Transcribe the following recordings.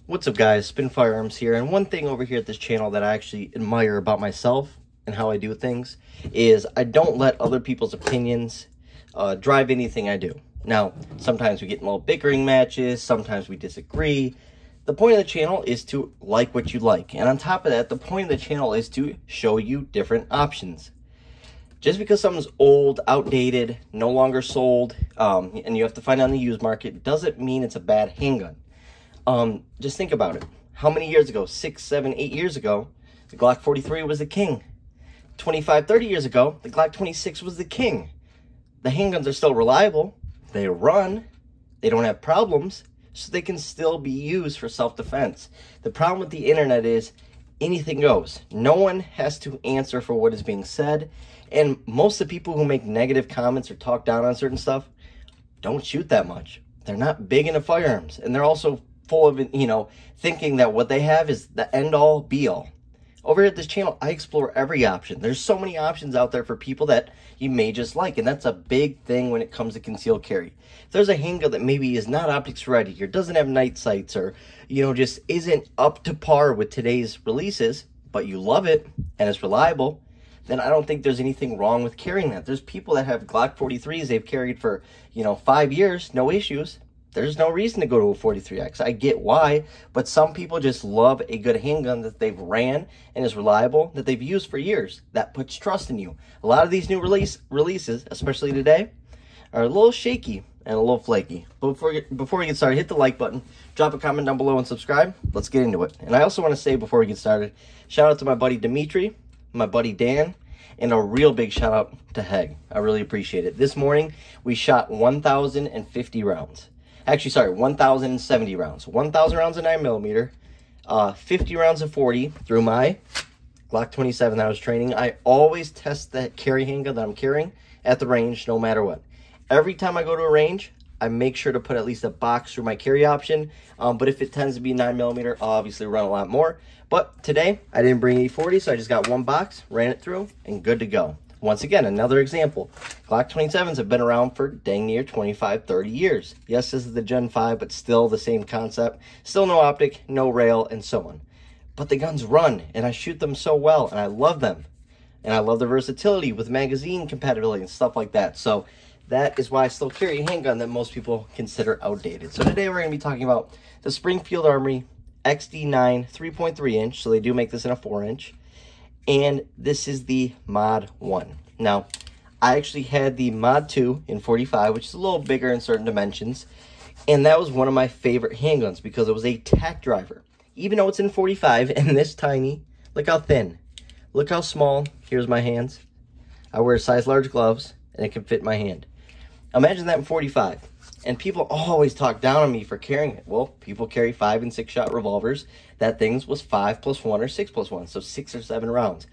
What's up, guys? Spin Firearms here, and one thing over here at this channel that I actually admire about myself and how I do things is I don't let other people's opinions drive anything I do. Now, sometimes we get in little bickering matches, sometimes we disagree. The point of the channel is to like what you like, and on top of that, the point of the channel is to show you different options. Just because something's old, outdated, no longer sold, and you have to find it on the used market, doesn't mean it's a bad handgun. Just think about it. How many years ago? 6, 7, 8 years ago, the Glock 43 was the king. 25, 30 years ago, the Glock 26 was the king. The handguns are still reliable. They run. They don't have problems. So they can still be used for self-defense. The problem with the internet is anything goes. No one has to answer for what is being said. And most of the people who make negative comments or talk down on certain stuff don't shoot that much. They're not big into firearms. And they're also full of, thinking that what they have is the end-all, be-all. Over here at this channel, I explore every option. There's so many options out there for people that you may just like, and that's a big thing when it comes to concealed carry. If there's a handgun that maybe is not optics ready, or doesn't have night sights, or, just isn't up to par with today's releases, but you love it, and it's reliable, then I don't think there's anything wrong with carrying that. There's people that have Glock 43s they've carried for, 5 years, no issues. There's no reason to go to a 43X. I get why, but some people just love a good handgun that they've ran and is reliable, that they've used for years. That puts trust in you. A lot of these new releases, especially today, are a little shaky and a little flaky. But before we get started, hit the like button, drop a comment down below, and subscribe. Let's get into it. And I also want to say before we get started, shout out to my buddy Dimitri, my buddy Dan, and a real big shout out to Heg. I really appreciate it. This morning, we shot 1,050 rounds. Actually, sorry, 1,070 rounds. 1,000 rounds of 9mm, 50 rounds of 40 through my Glock 27 that I was training. I always test that carry handgun that I'm carrying at the range, no matter what. Every time I go to a range, I make sure to put at least a box through my carry option. But if it tends to be 9mm, I'll obviously run a lot more. But today, I didn't bring any 40, so I just got one box, ran it through, and good to go. Once again, another example. Glock 27s have been around for dang near 25, 30 years. Yes, this is the Gen 5, but still the same concept. Still no optic, no rail, and so on. But the guns run, and I shoot them so well, and I love them. And I love the versatility with magazine compatibility and stuff like that. So that is why I still carry a handgun that most people consider outdated. So today we're going to be talking about the Springfield Armory XD9 3.3 inch. So they do make this in a 4-inch. And this is the Mod 1. Now, I actually had the Mod 2 in 45, which is a little bigger in certain dimensions. And that was one of my favorite handguns because it was a tack driver. Even though it's in 45 and this tiny, look how thin. Look how small. Here's my hands. I wear size large gloves, and it can fit my hand. Imagine that in 45. And people always talk down on me for carrying it. Well, people carry 5- and 6-shot revolvers. That thing's was 5+1 or 6+1, so 6 or 7 rounds.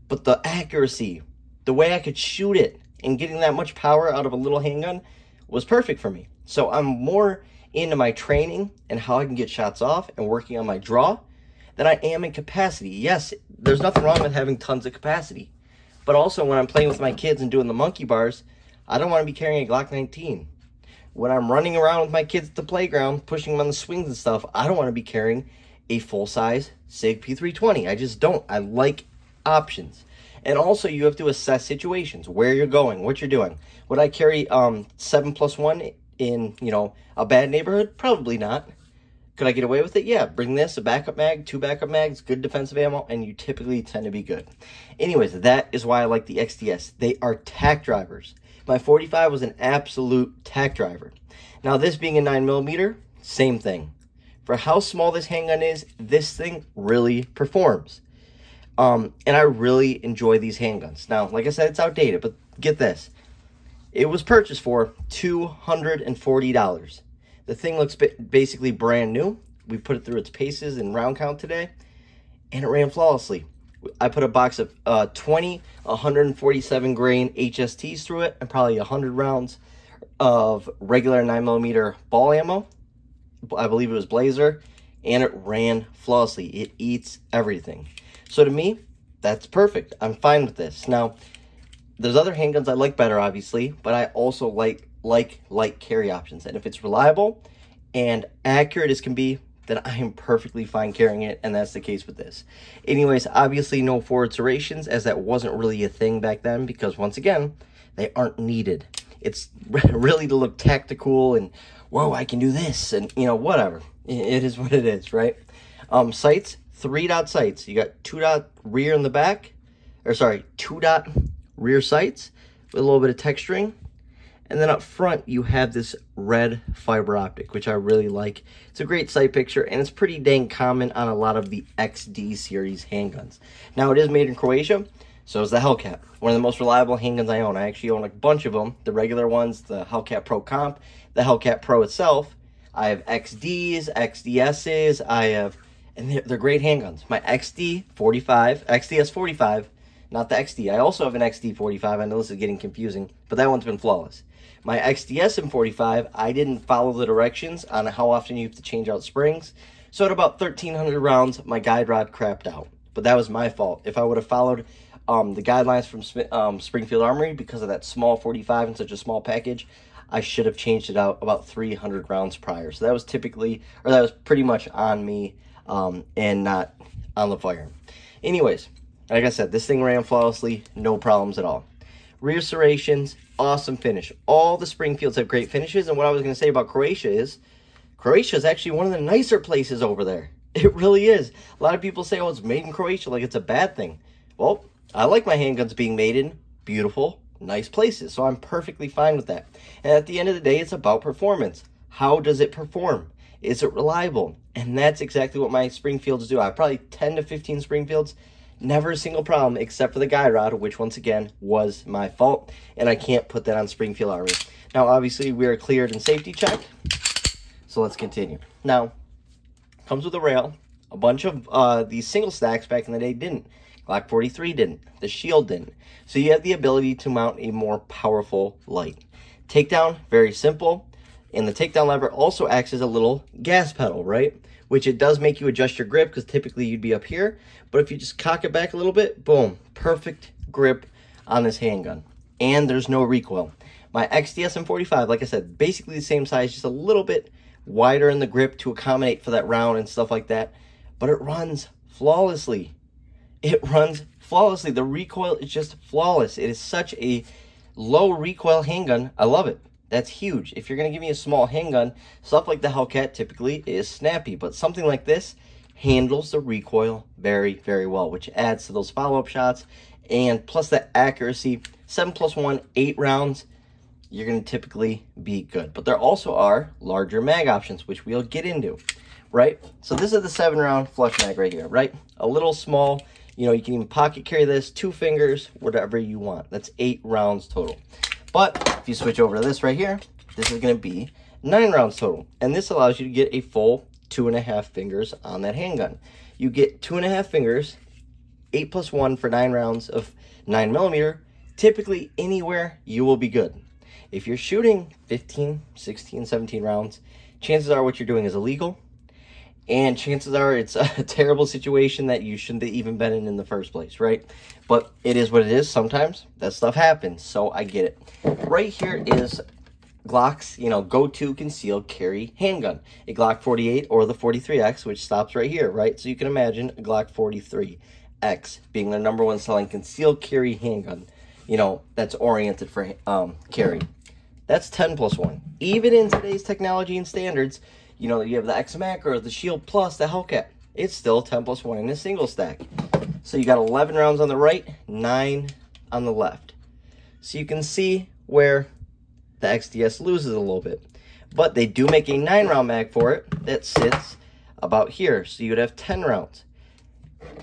But the accuracy, the way I could shoot it, and getting that much power out of a little handgun was perfect for me. So I'm more into my training and how I can get shots off and working on my draw than I am in capacity. Yes, there's nothing wrong with having tons of capacity. But also when I'm playing with my kids and doing the monkey bars, I don't want to be carrying a Glock 19. When I'm running around with my kids at the playground, pushing them on the swings and stuff, I don't want to be carrying a full-size SIG P320. I just don't. I like options. And also, you have to assess situations, where you're going, what you're doing. Would I carry 7+1 in, a bad neighborhood? Probably not. Could I get away with it? Yeah. Bring this, a backup mag, 2 backup mags, good defensive ammo, and you typically tend to be good. Anyways, that is why I like the XDS. They are tack drivers. My 45 was an absolute tack driver. Now, this being a 9mm, same thing. For how small this handgun is, this thing really performs. And I really enjoy these handguns. Now, like I said, it's outdated, but get this. It was purchased for $240. The thing looks basically brand new. We put it through its paces and round count today, and it ran flawlessly. I put a box of 20 147 grain HSTs through it and probably 100 rounds of regular 9mm ball ammo. I believe it was Blazer, and it ran flawlessly. It eats everything. So to me, that's perfect. I'm fine with this. Now, there's other handguns I like better, obviously, but I also like carry options. And if it's reliable and accurate as can be, then I am perfectly fine carrying it, and that's the case with this. Anyways, obviously no forward serrations, as that wasn't really a thing back then, because once again, they aren't needed. It's really to look tactical and, whoa, I can do this, and, you know, whatever. It is what it is, right? Sights, 3-dot sights. You got 2-dot rear in the back, or sorry, 2-dot rear sights with a little bit of texturing. And then up front, you have this red fiber optic, which I really like. It's a great sight picture, and it's pretty dang common on a lot of the XD series handguns. Now, it is made in Croatia, so is the Hellcat. One of the most reliable handguns I own. I actually own a bunch of them. The regular ones, the Hellcat Pro Comp, the Hellcat Pro itself. I have XDs, XDSs, and they're great handguns. My XDS45, not the XD. I also have an XD45. I know this is getting confusing, but that one's been flawless. My XDS M45, I didn't follow the directions on how often you have to change out springs. So at about 1,300 rounds, my guide rod crapped out. But that was my fault. If I would have followed the guidelines from Springfield Armory, because of that small 45 and such a small package, I should have changed it out about 300 rounds prior. So that was pretty much on me and not on the firearm. Anyways, like I said, this thing ran flawlessly, no problems at all. Rear serrations, awesome finish. All the Springfields have great finishes, and what I was going to say about Croatia is actually one of the nicer places over there. It really is. A lot of people say, oh, it's made in Croatia, like it's a bad thing. Well, I like my handguns being made in beautiful, nice places, so I'm perfectly fine with that. And at the end of the day, it's about performance. How does it perform? Is it reliable? And that's exactly what my Springfields do. I have probably 10 to 15 Springfields. Never a single problem except for the guide rod, which once again was my fault, and I can't put that on Springfield Armory. Now, obviously, we are cleared in safety check, so let's continue. Now, comes with a rail. A bunch of these single stacks back in the day didn't. Glock 43 didn't. The Shield didn't. So you have the ability to mount a more powerful light. Takedown, very simple. And the takedown lever also acts as a little gas pedal, right? Which it does make you adjust your grip, because typically you'd be up here. But if you just cock it back a little bit, boom, perfect grip on this handgun. And there's no recoil. My XDS M45, like I said, basically the same size, just a little bit wider in the grip to accommodate for that round and stuff like that. But it runs flawlessly. It runs flawlessly. The recoil is just flawless. It is such a low recoil handgun. I love it. That's huge. If you're going to give me a small handgun, stuff like the Hellcat typically is snappy. But something like this handles the recoil very, very well, which adds to those follow-up shots. And plus the accuracy, 7+1, 8 rounds, you're going to typically be good. But there also are larger mag options, which we'll get into, right? So this is the 7-round flush mag right here, right? A little small. You know, you can even pocket carry this, 2 fingers, whatever you want. That's 8 rounds total. But if you switch over to this right here, this is going to be 9 rounds total. And this allows you to get a full 2.5 fingers on that handgun. You get 2.5 fingers, 8+1 for 9 rounds of 9mm. Typically, anywhere, you will be good. If you're shooting 15, 16, 17 rounds, chances are what you're doing is illegal. And chances are it's a terrible situation that you shouldn't have even been in the first place, right? But it is what it is. Sometimes that stuff happens, so I get it. Right here is Glock's, go-to concealed carry handgun. A Glock 48 or the 43X, which stops right here, right? So you can imagine a Glock 43X being the #1 selling concealed carry handgun, that's oriented for carry. That's 10+1. Even in today's technology and standards, you have the X-Mac or the Shield Plus, the Hellcat. It's still 10+1 in a single stack. So you got 11 rounds on the right, 9 on the left. So you can see where the XDS loses a little bit. But they do make a 9-round mag for it that sits about here. So you would have 10 rounds.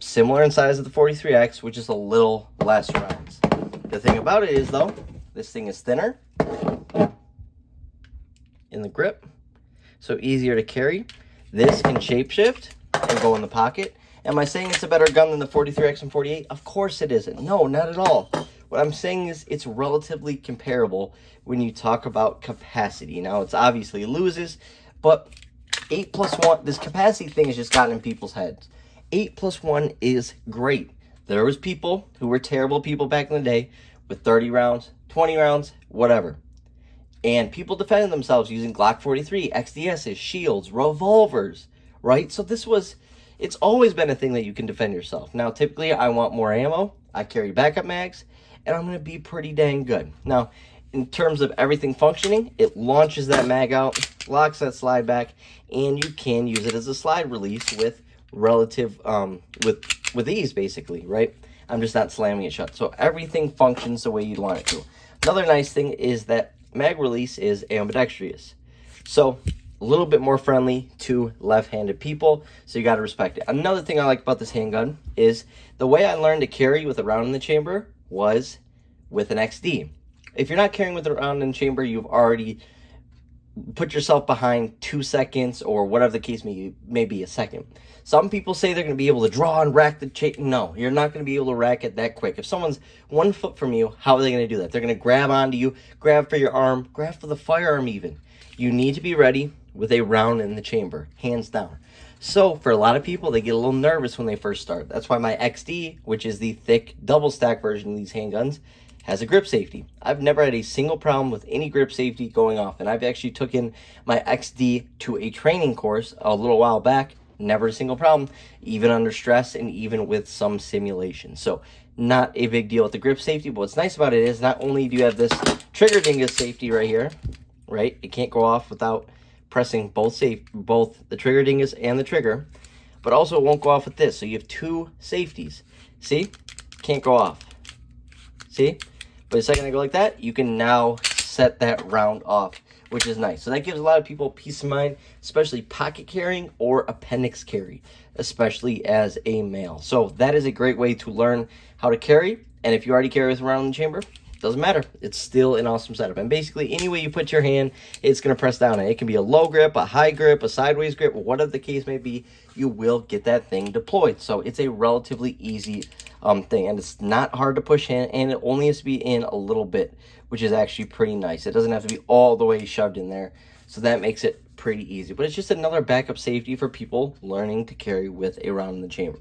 Similar in size of the 43X, which is a little less rounds. The thing about it is, though, this thing is thinner in the grip. So easier to carry. This can shapeshift and go in the pocket. Am I saying it's a better gun than the 43X and 48? Of course it isn't. No, not at all. What I'm saying is it's relatively comparable when you talk about capacity. Now, it's obviously loses, but 8+1, this capacity thing has just gotten in people's heads. 8+1 is great. There was people who were terrible people back in the day with 30 rounds, 20 rounds, whatever. And people defended themselves using Glock 43, XDSs, shields, revolvers, right? So it's always been a thing that you can defend yourself. Now, typically, I want more ammo. I carry backup mags, and I'm going to be pretty dang good. Now, in terms of everything functioning, it launches that mag out, locks that slide back, and you can use it as a slide release with relative, with ease, basically, right? I'm just not slamming it shut. So everything functions the way you'd want it to. Another nice thing is that mag release is ambidextrous. So a little bit more friendly to left-handed people, so you got to respect it. Another thing I like about this handgun is the way I learned to carry with a round in the chamber was with an XD. If you're not carrying with a round in the chamber, you've already put yourself behind 2 seconds or whatever the case may be, a second. Some people say they're going to be able to draw and rack the chain. No, you're not going to be able to rack it that quick. If someone's 1 foot from you, how are they going to do that? They're going to grab onto you, grab for your arm, grab for the firearm even. You need to be ready with a round in the chamber, hands down. So for a lot of people, they get a little nervous when they first start. That's why my XD, which is the thick double stack version of these handguns, has a grip safety. I've never had a single problem with any grip safety going off, and I've actually taken my XD to a training course a little while back. Never a single problem, even under stress and even with some simulation. So not a big deal with the grip safety, but what's nice about it is not only do you have this trigger dingus safety right here, right? It can't go off without pressing both the trigger dingus and the trigger, but also it won't go off with this. So you have 2 safeties. See? Can't go off. See? But the second I go like that, you can now set that round off, which is nice. So that gives a lot of people peace of mind, especially pocket carrying or appendix carry, especially as a male. So that is a great way to learn how to carry. And if you already carry with a round in the chamber, doesn't matter. It's still an awesome setup. And basically, any way you put your hand, it's going to press down. And it can be a low grip, a high grip, a sideways grip, whatever the case may be, you will get that thing deployed. So it's a relatively easy thing, and it's not hard to push in, and it only has to be in a little bit, which is actually pretty nice. It doesn't have to be all the way shoved in there, so that makes it pretty easy. But it's just another backup safety for people learning to carry with a round in the chamber.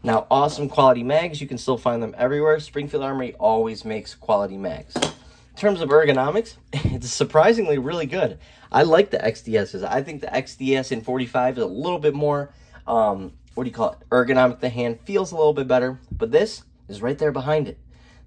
Now, awesome quality mags, you can still find them everywhere. Springfield Armory always makes quality mags. In terms of ergonomics, it's surprisingly really good. I like the XDSs. I think the XDS in 45 is a little bit more what do you call it? Ergonomic. The hand feels a little bit better, but this is right there behind it.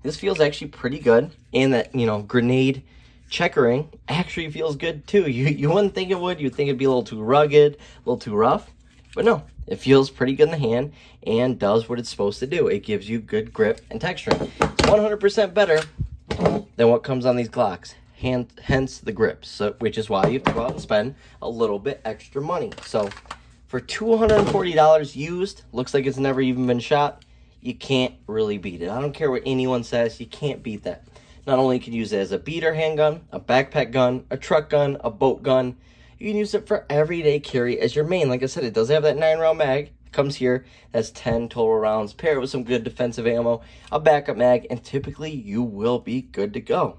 This feels actually pretty good, and that, you know, grenade checkering actually feels good too. You wouldn't think it would. You'd think it'd be a little too rugged, a little too rough, but no, it feels pretty good in the hand and does what it's supposed to do. It gives you good grip and texturing. It's 100% better than what comes on these Glocks. Hence the grips, so, which is why you have to go out and spend a little bit extra money. So for $240 used, looks like it's never even been shot, you can't really beat it. I don't care what anyone says, you can't beat that. Not only can you use it as a beater handgun, a backpack gun, a truck gun, a boat gun, you can use it for everyday carry as your main. Like I said, it does have that 9-round mag. It comes here, that's 10 total rounds. Pair it with some good defensive ammo, a backup mag, and typically you will be good to go.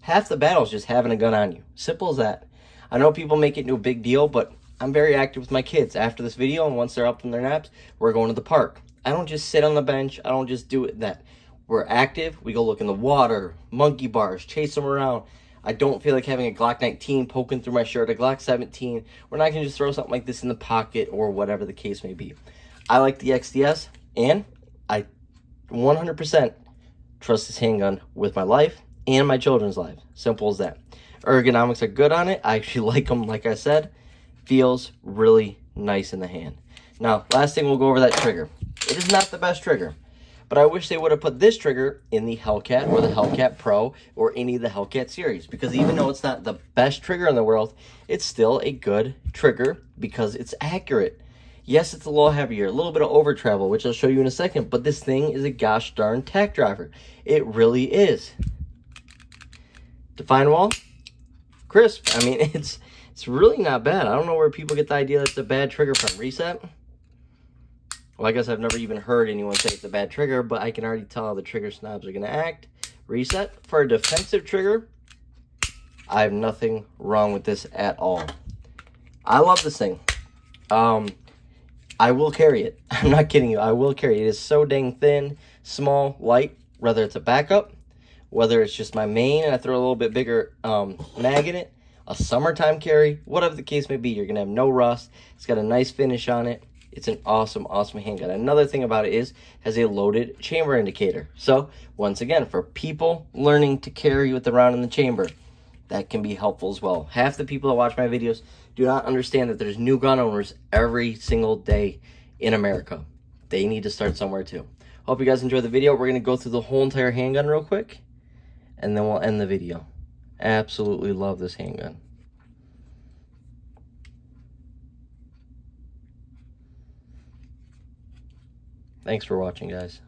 Half the battle is just having a gun on you. Simple as that. I know people make it into a big deal, but I'm very active with my kids. After this video, and once they're up from their naps, we're going to the park. I don't just sit on the bench. I don't just do it that. We're active. We go look in the water, monkey bars, chase them around. I don't feel like having a Glock 19 poking through my shirt, a Glock 17. We're not going to just throw something like this in the pocket or whatever the case may be. I like the XDS, and I 100% trust this handgun with my life and my children's lives. Simple as that. Ergonomics are good on it. I actually like them, like I said. Feels really nice in the hand. Now, last thing, we'll go over that trigger. It is not the best trigger, but I wish they would have put this trigger in the Hellcat or the Hellcat Pro or any of the Hellcat series, because even though it's not the best trigger in the world, it's still a good trigger because it's accurate. Yes, it's a little heavier, a little bit of over travel, which I'll show you in a second, but this thing is a gosh darn tack driver. It really is. Define wall, crisp. I mean, it's really not bad. I don't know where people get the idea that it's a bad trigger from. Reset. Well, I guess I've never even heard anyone say it's a bad trigger, but I can already tell how the trigger snobs are going to act. Reset. For a defensive trigger, I have nothing wrong with this at all. I love this thing. I will carry it. I'm not kidding you. I will carry it. It is so dang thin, small, light, whether it's a backup, whether it's just my main and I throw a little bit bigger mag in it. a summertime carry, whatever the case may be. You're going to have no rust. It's got a nice finish on it. It's an awesome, awesome handgun. Another thing about it is, has a loaded chamber indicator. So, once again, for people learning to carry with the round in the chamber, that can be helpful as well. Half the people that watch my videos do not understand that there's new gun owners every single day in America. They need to start somewhere too. Hope you guys enjoyed the video. We're going to go through the whole entire handgun real quick, and then we'll end the video. Absolutely love this handgun. Thanks for watching, guys.